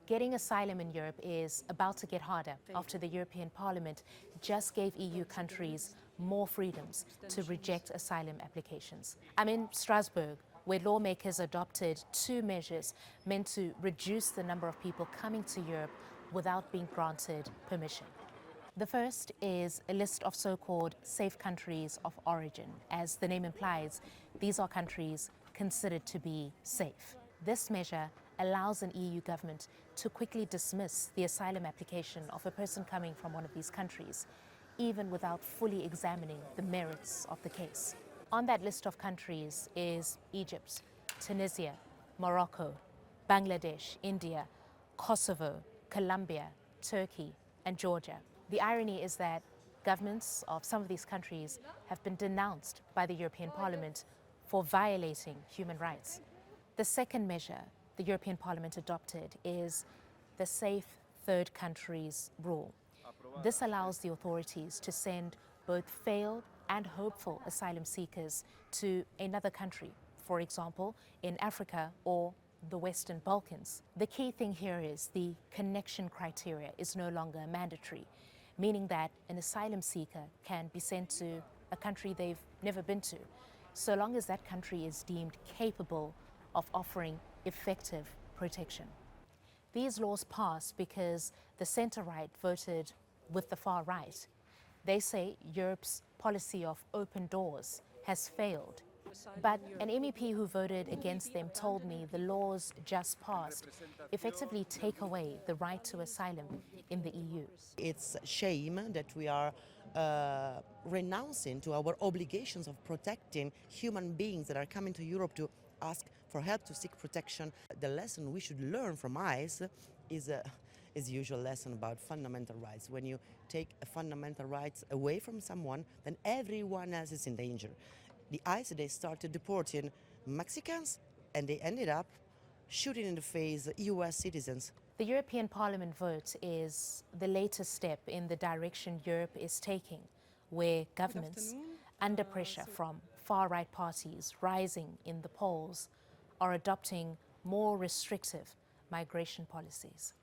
Getting asylum in Europe is about to get harder after the European Parliament just gave EU countries more freedoms to reject asylum applications. I'm in Strasbourg, where lawmakers adopted two measures meant to reduce the number of people coming to Europe without being granted permission. The first is a list of so-called safe countries of origin. As the name implies, these are countries considered to be safe. This measure allows an EU government to quickly dismiss the asylum application of a person coming from one of these countries, even without fully examining the merits of the case. On that list of countries is Egypt, Tunisia, Morocco, Bangladesh, India, Kosovo, Colombia, Turkey, and Georgia. The irony is that governments of some of these countries have been denounced by the European Parliament for violating human rights. The second measure the European Parliament adopted is the Safe Third Countries rule. This allows the authorities to send both failed and hopeful asylum seekers to another country, for example, in Africa or the Western Balkans. The key thing here is the connection criteria is no longer mandatory, meaning that an asylum seeker can be sent to a country they've never been to, so long as that country is deemed capable of offering effective protection. These laws passed because the centre-right voted with the far right. They say Europe's policy of open doors has failed. But an MEP who voted against them told me the laws just passed effectively take away the right to asylum in the EU. It's a shame that we are renouncing to our obligations of protecting human beings that are coming to Europe to ask for help, to seek protection. The lesson we should learn from ICE is the usual lesson about fundamental rights. When you take a fundamental rights away from someone, then everyone else is in danger. The ICE, they started deporting Mexicans and they ended up shooting in the face US citizens. The European Parliament vote is the latest step in the direction Europe is taking, where governments, under pressure from far-right parties rising in the polls, are adopting more restrictive migration policies.